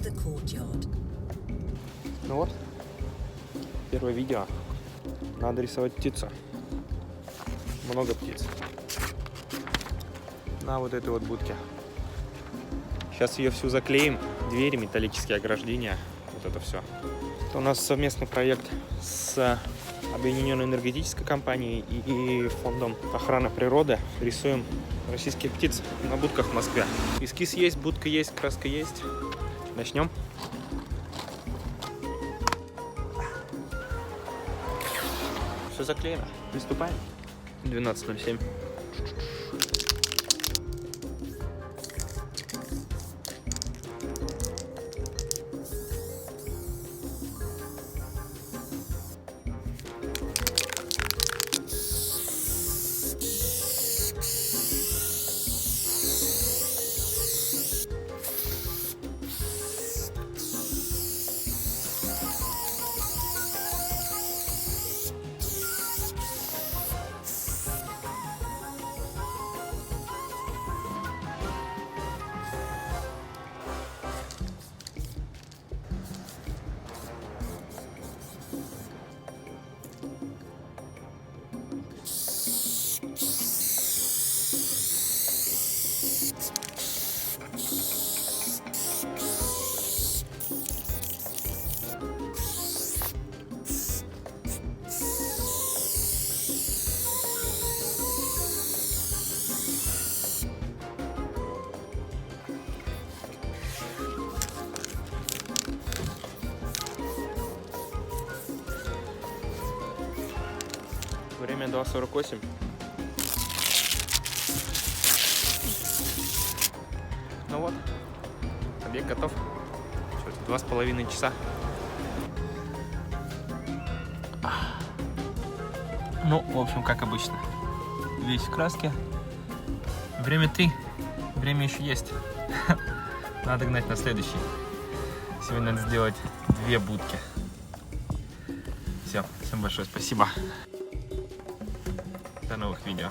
the courtyard. Ну вот, первое видео. Надо рисовать птицу. Много птиц. На вот этой вот будке. Сейчас ее всю заклеим. Двери, металлические ограждения. Вот это все. Это у нас совместный проект с Объединенной энергетической компанией и фондом охраны природы. Рисуем российских птиц на будках в Москве. Эскиз есть, будка есть, краска есть. Начнем. Все заклеено. Приступаем. 12:07. Время 2:48. Ну вот, объект готов. 2,5 часа. Ну, в общем, как обычно. Весь в краске. Время 3. Время еще есть. Надо гнать на следующий. Сегодня надо сделать 2 будки. Все, всем большое спасибо. До новых видео.